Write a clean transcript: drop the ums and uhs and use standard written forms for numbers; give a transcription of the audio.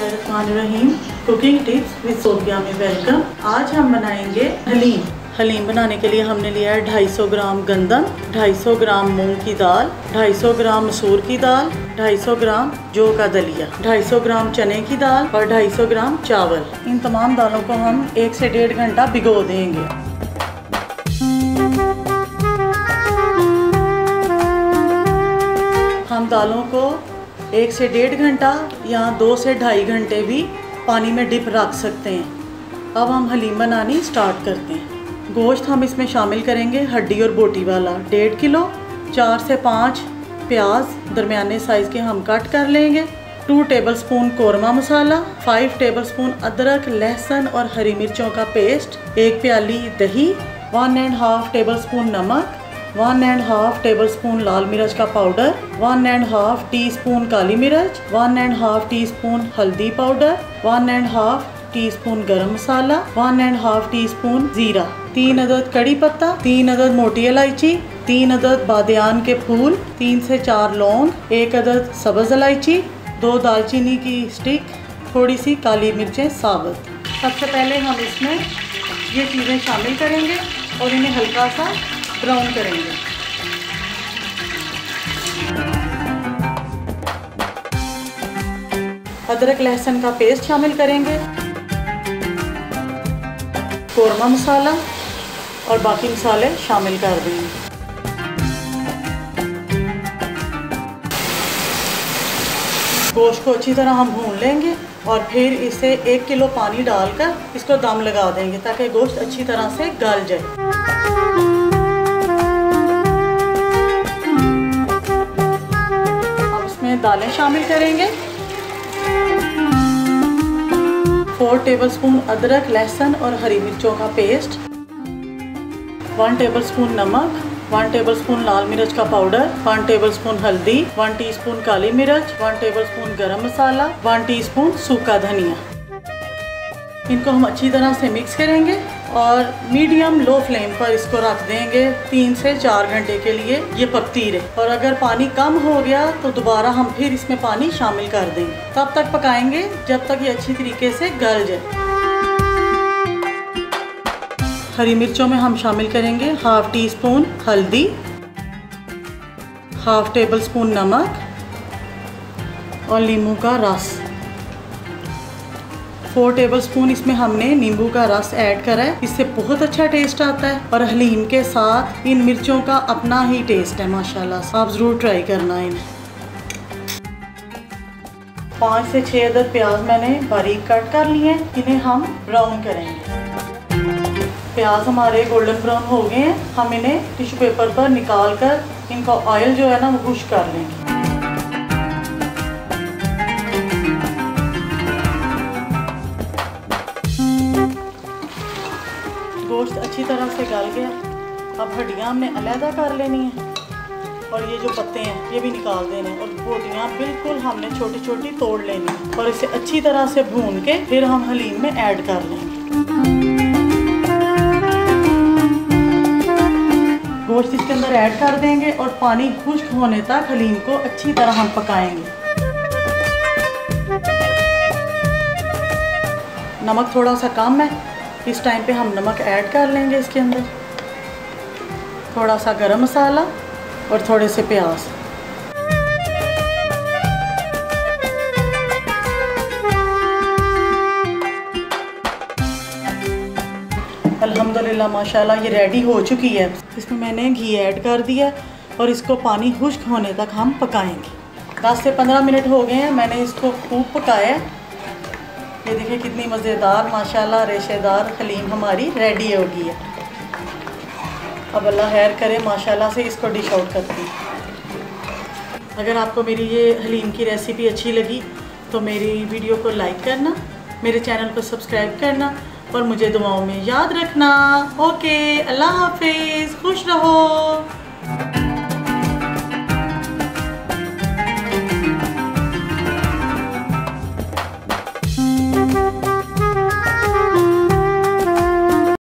बिस्मिल्लाहिर्रहमानिर्रहीम। Cooking tips with Sophia में welcome. आज हम बनाएंगे हलीम। हलीम बनाने के लिए हमने लिया है 250 ग्राम गंदम, 250 ग्राम मूंग की दाल, 250 ग्राम मसूर की दाल, 250 ग्राम जौ का दलिया, 250 ग्राम चने की दाल और 250 ग्राम चावल। इन तमाम दालों को हम 1 से 1.5 घंटा भिगो देंगे। हम दालों को 1 से 1.5 घंटा या 2 से 2.5 घंटे भी पानी में डिप रख सकते हैं। अब हम हलीम बनानी स्टार्ट करते हैं। गोश्त हम इसमें शामिल करेंगे हड्डी और बोटी वाला 1.5 किलो। 4 से 5 प्याज दरमियाने साइज़ के हम कट कर लेंगे। 2 टेबलस्पून कौरमा मसाला, 5 टेबलस्पून अदरक, लहसुन और हरी मिर्चों का पेस्ट, 1 प्याली दही, 1.5 टेबलस्पून नमक, 1.5 टेबलस्पून लाल मिर्च का पाउडर, 1.5 टीस्पून काली मिर्च, 1.5 टीस्पून हल्दी पाउडर, 1.5 टीस्पून गरम मसाला, 1.5 टीस्पून जीरा, 3 अदद कड़ी पत्ता, 3 अदद मोटी इलायची, 3 अदद बादियान के फूल, 3 से 4 लौंग, 1 अदद सब्ज़ इलायची, 2 दालचीनी की स्टिक, थोड़ी सी काली मिर्चें साबुत। सबसे पहले हम इसमें ये चीज़ें शामिल करेंगे और इन्हें हल्का सा ब्राउन करेंगे। अदरक लहसुन का पेस्ट शामिल करेंगे, कौरमा मसाला और बाकी मसाले शामिल कर देंगे। गोश्त को अच्छी तरह हम भून लेंगे और फिर इसे 1 किलो पानी डालकर इसको दम लगा देंगे ताकि गोश्त अच्छी तरह से गल जाए। दालें शामिल करेंगे। 4 टेबलस्पून अदरक लहसुन और हरी मिर्चों का पेस्ट, 1 टेबलस्पून नमक, 1 टेबलस्पून लाल मिर्च का पाउडर, 1 टेबलस्पून हल्दी, 1 टीस्पून काली मिर्च, 1 टेबलस्पून गरम मसाला, 1 टीस्पून सूखा धनिया। इनको हम अच्छी तरह से मिक्स करेंगे और मीडियम लो फ्लेम पर इसको रख देंगे 3 से 4 घंटे के लिए ये पकती रहे। और अगर पानी कम हो गया तो दोबारा हम फिर इसमें पानी शामिल कर देंगे। तब तक पकाएंगे जब तक ये अच्छी तरीके से गल जाए। हरी मिर्चों में हम शामिल करेंगे 1/2 टीस्पून हल्दी, 1/2 टेबलस्पून नमक और नींबू का रस। 4 टेबलस्पून इसमें हमने नींबू का रस ऐड करा है, इससे बहुत अच्छा टेस्ट आता है और हलीम के साथ इन मिर्चों का अपना ही टेस्ट है माशाल्लाह। आप ज़रूर ट्राई करना इन्हें। 5 से 6 अदद प्याज मैंने बारीक कट कर लिए हैं, इन्हें हम ब्राउन करेंगे। प्याज हमारे गोल्डन ब्राउन हो गए हैं, हम इन्हें टिश्यू पेपर पर निकाल कर इनका ऑयल जो है ना वो खुश कर लेंगे। गोश्त अच्छी तरह से गल गया। अब हड्डियाँ हमने अलहदा कर लेनी है और ये जो पत्ते हैं ये भी निकाल देने और बोटियाँ बिल्कुल हमने छोटी छोटी तोड़ लेनी है और इसे अच्छी तरह से भून के फिर हम हलीम में ऐड कर लेंगे। गोश्त इसके अंदर ऐड कर देंगे और पानी खुश्क होने तक हलीम को अच्छी तरह हम पकाएंगे। नमक थोड़ा सा कम है, इस टाइम पे हम नमक ऐड कर लेंगे इसके अंदर, थोड़ा सा गरम मसाला और थोड़े से प्याज। अल्हम्दुलिल्लाह माशाल्लाह ये रेडी हो चुकी है। इसमें मैंने घी ऐड कर दिया और इसको पानी खुश्क होने तक हम पकाएंगे। 10 से 15 मिनट हो गए हैं, मैंने इसको खूब पकाया। ये देखिए कितनी मज़ेदार माशाल्लाह रेशेदार हलीम हमारी रेडी हो गई है। अब अल्लाह खैर करे माशाल्लाह से इसको डिश आउट करती हूँ। अगर आपको मेरी ये हलीम की रेसिपी अच्छी लगी तो मेरी वीडियो को लाइक करना, मेरे चैनल को सब्सक्राइब करना और मुझे दुआओं में याद रखना। ओके, अल्लाह हाफिज़, खुश रहो।